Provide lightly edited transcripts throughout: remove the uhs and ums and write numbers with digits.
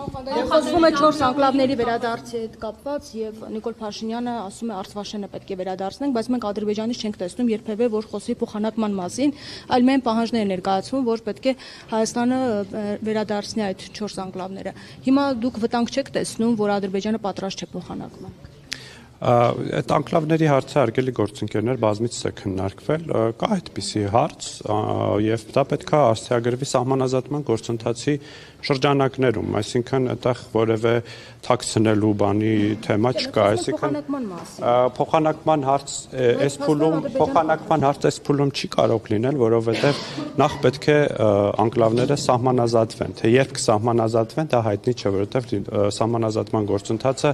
Խոսվում է 4 անկլավների վերադարձի հետ կապված եւ Նիկոլ Փաշինյանը ասում է Արցախաշենը պետք է վերադարձնենք, բայց մենք Ադրբեջանից չենք տեսնում երբևէ որ խոսի փոխանակման մասին, այլ միայն պահանջներ ներկայացվում, որ պետք է Հայաստանը վերադարձնի այդ 4 անկլավները։ Հիմա դուք վտանգ չեք տեսնում, որ Ադրբեջանը պատրաստ չէ փոխանակման։ Այդ անկլավների հարցը հարգելի գործընկերներ բազմիցս է քննարկվել, կա այդպիսի հարց եւ դա պետք է արդյունագրվի սահմանազատման գործընթացի շրջանակներում, այսինքն այդտեղ որևէ թաքցնելու բանի թեմա չկա, այսինքն փոխանակման հարց այս փուլում չի կարող լինել, որովհետեւ նախ պետք է անկլավները սահմանազատվեն, թե երբ կսահմանազատվեն, դա հայտնի չէ, որովհետեւ սահմանազատման գործընթացը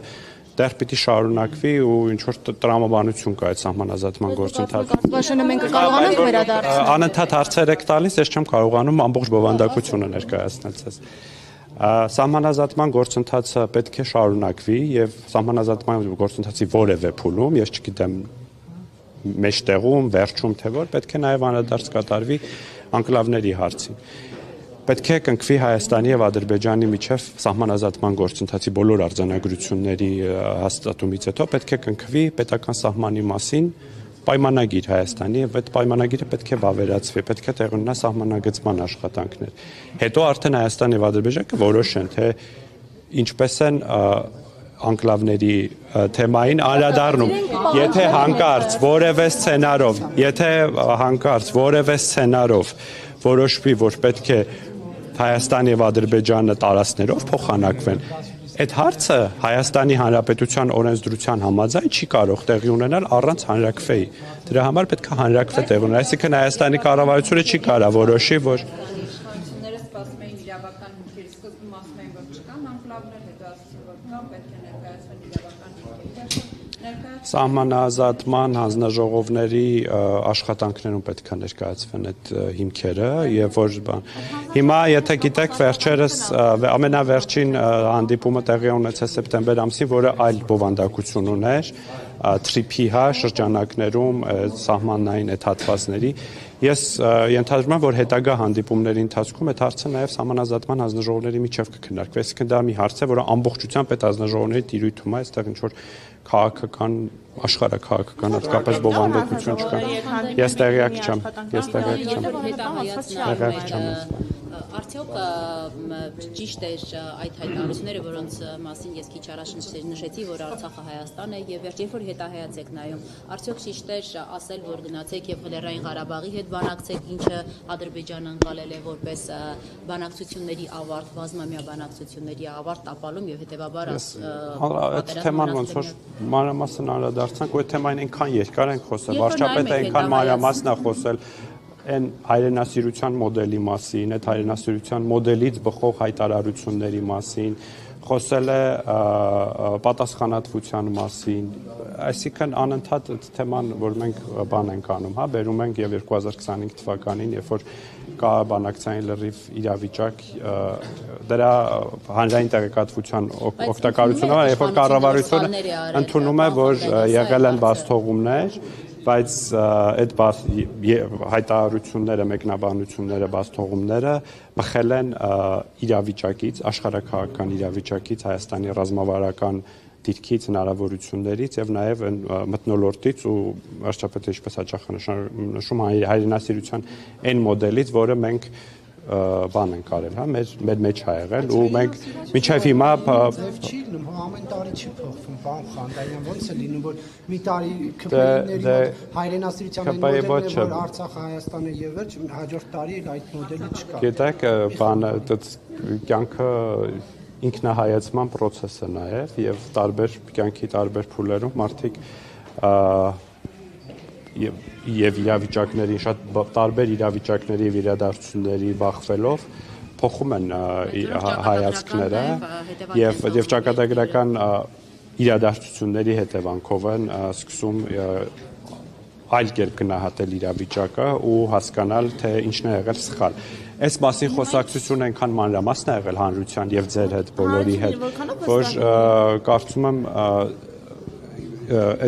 դեռ պիտի շարունակվի ու ինչ որ տրամաբանություն կա այդ սահմանազատման գործընթացում։ Արցախաշենը մենք կարողանանք վերադարձնել։ Անընդհատ հարցեր եք տալիս, ես չեմ կարողանում ամբողջ բովանդակությունը ներկայացնել ձեզ։ Սահմանազատման գործընթացը պետք է շարունակվի եւ սահմանազատման գործընթացի որևէ փուլում, ես չգիտեմ մեջտեղում, վերջում թե որ, պետք է նաեւ անդրադարձ կատարվի անկլավների հարցին։ Պետք է կնքվի Հայաստանի եւ Ադրբեջանի միջև սահմանազատման գործընթացի բոլոր արձանագրությունների հաստատումից հետո պետք է կնքվի պետական սահմանի մասին պայմանագիր Հայաստանի եւ այդ պայմանագիրը պետք է վավերացվի, պետք է տեղ ունենա սահմանագծման աշխատանքներ։ Հետո արդեն Հայաստան եւ Ադրբեջանը որոշեն, թե ինչպես են անկլավների թեմային անդրադառնում, եթե հանկարծ որևէ սցենարով որոշվի, որ պետք է Հայաստան եւ Ադրբեջանը տարածքներով փոխանակվեն, այդ հարցը Հայաստանի Հանրապետության օրենսդրության համաձայն չի կարող տեղի ունենալ առանց հանրաքվեի։ Դրա համար պետք է հանրաքվե տեղի ունենա, այսինքն Հայաստանի կառավարությունը չի կարող որոշի, որ սպասում էին իրավական հիմքեր, սկզբում ասում էին, որ չկան անկլավներ, հետո ասում որ կան, պետք է ներկայացվեն իրավական հիմքեր։ Սահմանազատման հանձնաժողովների աշխատանքներում պետք է ներկայացվեն այդ հիմքերը եւ որ հիմա եթե գիտեք վերջերս ամենավերջին հանդիպումը տեղի ունեցավ սեպտեմբեր ամսին, որը այլ բովանդակություն ուներ թրիփի շրջանակներում սահմանային այդ հատվածների ես ենթադրում եմ որ հետագա հանդիպումների ընթացքում այդ հարցը նաեւ սահմանազատման հանձնաժողովների միջև կքննարկվի, այսինքն դա մի հարց է, որը ամբողջությամբ այդ հանձնաժողովների տիրույթում է, այստեղ ինչ որ քաղաքական աշխարհաքաղաքական հատկապես բովանդակություն չկա։ Ես տեղյակ չեմ։ Արդյոք ճիշտ է այդ հայտարարությունները, որոնց մասին ես քիչ առաջ նշեցի, որ Արցախը Հայաստան է եւ երբ որ հետահայաց եք նայում, արդյոք ճիշտ է ասել, որ գնացեք եւ Լեռնային Ղարաբաղի հետ բանակցեք, ինչը Ադրբեջանը անցալել է որպես բանակցությունների ավարտ, բազմամյա բանակցությունների ավարտ տապալում եւ հետեւաբար այդ թեման ոնց որ մանրամասն անդրադարձանք, ու այդ թեմային այնքան երկար ենք խոսել, վարչապետը այնքան մանրամասն է խոսել այն հայրենասիրության մոդելի մասին, այդ հայրենասիրության մոդելից բխող հայտարարությունների մասին, խոսել է պատասխանատվության մասին, այսինքն անընդհատ այդ թեման, որ մենք բան ենք անում, բերում ենք եւ 2025 թվականին, երբ որ կա բանակցային լրիվ իրավիճակ, դրա հանրային տեղեկատվության օգտակարությունը, երբ որ կառավարությունը ընդունում է, որ եղել են բացթողումներ, բայց այդ հայտարարությունները, մեկնաբանությունները, բացթողումները բխել են իրավիճակից, աշխարհաքաղաքական իրավիճակից, Հայաստանի ռազմավարական դիրքից, հնարավորություններից եւ նաեւ մթնոլորտից ու վարչապետը ինչպես հաճախ նշում հայրենասիրության այն մոդելից, որը մենք բան ենք արել, մեր մեջ ա եղել ու մենք մինչև հիմա ամեն տարի չի փոխվում, պարոն Խանդայյան, ոնց է լինում, որ մի տարի քվեների հայրենասիրության այն մոդելն է, որ Արցախը Հայաստանը եւ վերջ, հաջորդ տարի այդ մոդելը չկա։ Գիտեք, բանը կյանքը ինքնահայացման process է նաեւ եւ կյանքի տարբեր փուլերում մարդիկ եւ իրավիճակների շատ տարբեր իրավիճակների եւ իրադարձությունների բախվելով փոխում են հայացքները եւ ճակատագրական իրադարձությունների հետևանքով են սկսում այլ կերպ գնահատել իրավիճակը ու հասկանալ թե ինչն է եղել սխալ։ Այս մասին խոսակցությունը այնքան մանրամասն է եղել հանրության եւ ձեր հետ բոլորի հետ, որ կարծում եմ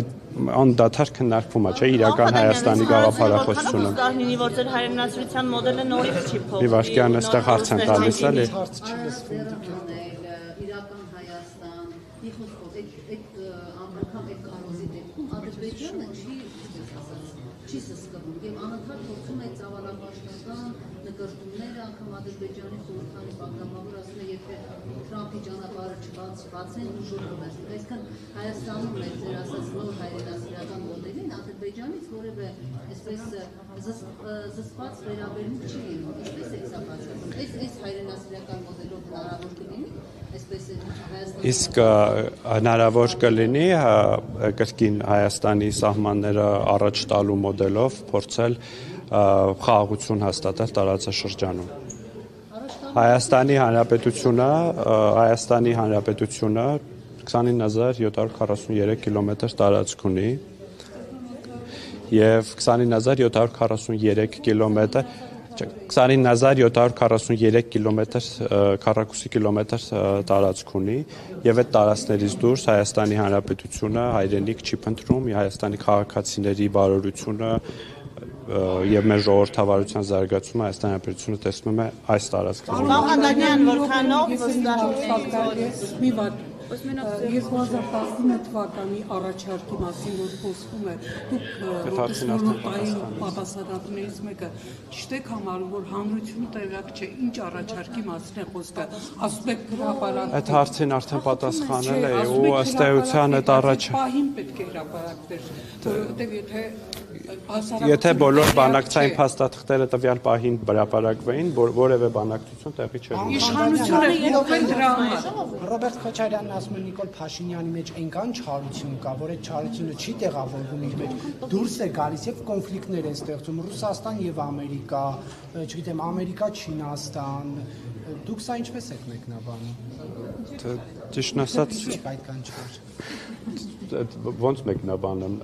այդ անդադար քննարկվում է, չէ, իրական Հայաստանի գաղափարախոսությունը։ Կարող լինի, որ ձեր հայրենասիրության մոդելը նորից չի փոխվի։ Իվաշկյան, այստեղ հարց են տալիս, էլի։ իրական Հայաստան, մի խոսքով այդ անգամ այդ քարոզի դեպքում Ադրբեջանը չի սսկվում եւ անընդհատ փորձում է ծավալապաշտական նկարտումները անգամ Ադրբեջանի խորհրդանի պատգամավոր ասում է եթե Թրամփի ճանապարհը չբացեն ուժով կմերժեն այսինքն Հայաստանում մեր ձեր ասած նոր հայրենասիրական մոդելին Ադրբեջանից որևէ այսպես զսպված վերաբերմունք չի լինում ինչպես է սա բացառում այս հայրենասիրական մոդելով հնարավոր կլինի այսպես իսկ հնարավոր կլինի կրկին Հայաստանի սահմանները առաջ տալու մոդելով փորձել խաղաղություն հաստատել տարածաշրջանում Հայաստանի Հանրապետությունը 29743 կիլոմետր տարածք ունի եւ 29743 կիլոմետր 29743 կիլոմետր քառակուսի կիլոմետր տարածք ունի եւ այդ տարածքներից դուրս Հայաստանի Հանրապետությունը հայրենիք չի փնտրում Հայաստանի քաղաքացիների բարօրությունը եւ մեր ժողովրդավարության զարգացումը Հայաստանի Հանրապետությունը տեսնում է այս տարածքներում Պարոն որքանով վստահ մի վատ 2019 թվականի առաջարկի մասին որ խոսվում է դուք պատասխանատուներից մեկը ճիշտ եք համարում որ հանրությունը տեղյակ չէ ինչ առաջարկի մասին է խոսքը ասում եք հրապարակ այդ հարցին արդեն պատասխանել է ու ըստ էության այդ պահին պետք է հրապարակներ որովհետեւ եթե բոլոր բանակցային փաստաթղթերը տվյալ պահին հրապարակվեին որևէ բանակցություն տեղի չէր ունենա իշխանությունը իրոք դրա համար Ռոբերտ Քոչարյանն ասում է Նիկոլ Փաշինյանի մեջ այնքան չարություն կա, որ այդ չարությունը չի տեղավորվում իր մեջ, դուրս է գալիս եւ կոնֆլիկտներ են ստեղծում Ռուսաստան եւ Ամերիկա, չգիտեմ, Ամերիկա-Չինաստան, դուք սա ինչպես եք մեկնաբանում։ Ճիշտն ասած այդքան չկար։ Ոնց մեկնաբանեմ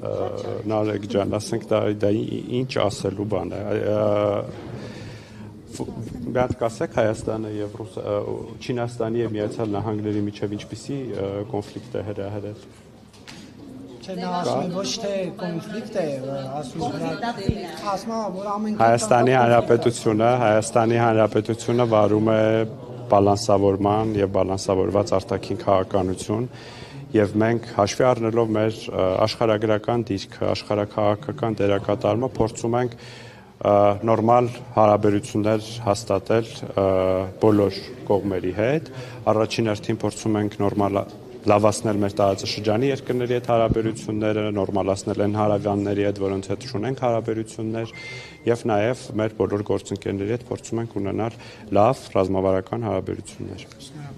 Նարեկ ջան, ասենք դա ինչ ասելու բան է։ Բաց կասեք Հայաստանը եւ Չինաստանի եւ Միացյալ Նահանգների միջեւ ինչպիսի կոնֆլիկտ է հրահրել։ Չէ, նա ասում է ոչ թե կոնֆլիկտ է, ասում որ ամեն Հայաստանի Հանրապետությունը վարում է բալանսավորման եւ բալանսավորված արտաքին քաղաքականություն եւ մենք հաշվի առնելով մեր աշխարհագրական դիրքը, աշխարհաքաղաքական դերակատարումը փորձում ենք նորմալ հարաբերություններ հաստատել բոլոր կողմերի հետ առաջին հերթին փորձում ենք նորմալ լավացնել մեր տարածաշրջանի երկրների հետ հարաբերությունները նորմալացնել են հարավյանների հետ որոնց հետ ունենք հարաբերություններ եւ նաեւ մեր բոլոր գործընկերների հետ փորձում ենք ունենալ լավ ռազմավարական հարաբերություններ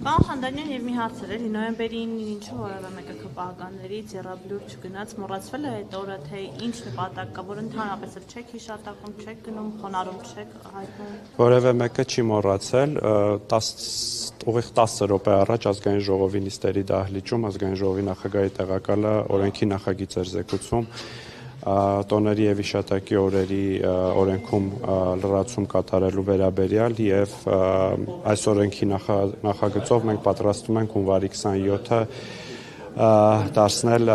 Պարոն Խանդանյան եւ մի հարց էր նոյեմբերին ինչու որևէ մեկը քպականներից երաբլուր չգնաց մոռացվել է այդ օրը թե ինչ նպատակ կա որ ընդհանրապես չեք հիշատակում չեք գնում խոնարհում չեք հայտնում որևէ մեկը չի մոռացել 10 րոպե առաջ ազգային ժողովի նիստերի դահլիճում ազգային ժողովի նախագահի տեղակալը օրենքի նախագիծ էր զեկուցում տոների եւ իշատակի օրերի օրենքում լրացում կատարելու վերաբերյալ եւ այս օրենքի նախագծով մենք պատրաստում ենք հունվարի 27-ը դարձնել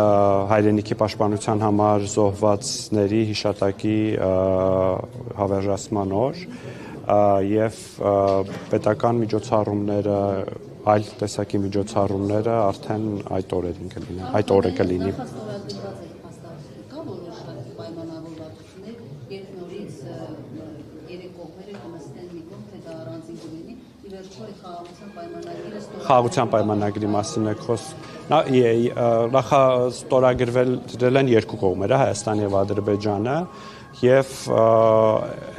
հայրենիքի պաշտպանության համար զոհվածների հիշատակի հավերժացման օր եւ պետական միջոցառումները այլ տեսակի միջոցառումները արդեն այդ օրերին կլինեն այդ օրը կլինի Խաղաղության պայմանագրի մասին է խոսք ստորագրվել են երկու կողմերը Հայաստանը եւ Ադրբեջանը եւ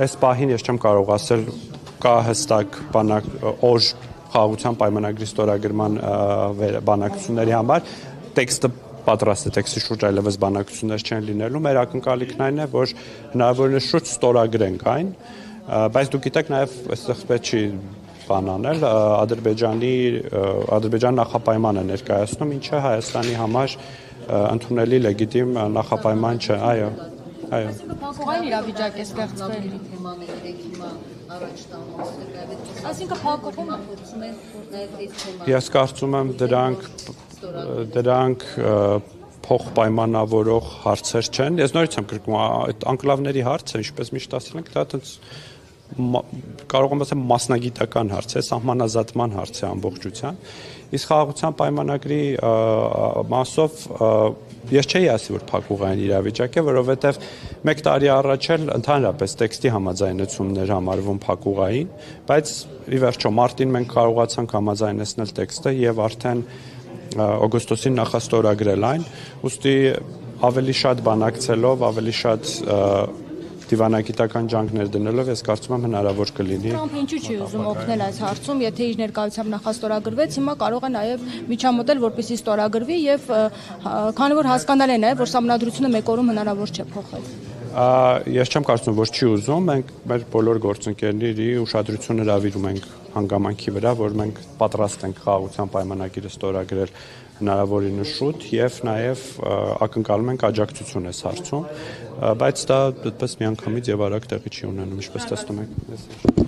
այս պահին ես չեմ կարող ասել կա հստակ օր խաղաղության պայմանագրի ստորագրման բանակցությունների համար տեքստը պատրաստ է տեքստի շուրջ այլևս բանակցություններ չեն լինելու մեր ակնկալիքն այն է որ հնարավորինս շուրջ ստորագրենք այն բայց դուք գիտեք նաեւ այստեղ պետք չի բանանել Ադրբեջան նախապայման է ներկայացնում ինչը Հայաստանի համար ընդունելի լեգիտիմ նախապայման չէ այո Փակուղային իրավիճակ է ստեղծվել Այսինքն փակուղում Ես կարծում եմ դրանք փոխպայմանավորող հարցեր չեն ես նորից եմ կրկնում այդ անկլավների հարցը ինչպես միշտ ասել ենք դա այտենց կարող եմ ասել մասնագիտական հարց է, սահմանազատման հարց է ամբողջության։ Իսկ խաղաղության պայմանագրի մասով ես չէի ասի, որ փակուղային իրավիճակ է, որովհետև 1 տարի առաջ էլ ընդհանրապես տեքստի համաձայնեցումներ համարվում փակուղային, բայց ի վերջո մարտին մենք կարողացանք համաձայնեցնել տեքստը եւ արդեն օգոստոսին նախաստորագրել այն, ուստի ավելի շատ բանակցելով, ավելի շատ դիվանագիտական ջանքներ դնելով ես կարծում եմ հնարավոր կլինի։ Թրամփը ինչու չի ուզում օգնել այս հարցում, եթե իր ներկայությամբ նախաստորագրվեց, հիմա կարող է նաև միջամտել, որպեսզի ստորագրվի եւ քանի որ հասկանալի է նաև, որ սահմանադրությունը 1 օրում հնարավոր չէ փոխել։ Ես չեմ կարծում, որ չի ուզում, մենք մեր բոլոր գործընկերների ուշադրությունը հրավիրում ենք հանգամանքի վրա, որ մենք պատրաստ ենք խաղաղության պայմանագիրը ստորագրել հնարավորինս շուտ եւ նաեւ ակնկալում ենք աջակցություն այս հարցում, բայց դա այդպես միանգամից եւ արագ տեղի չի ունենում, ինչպես տեսնում եք։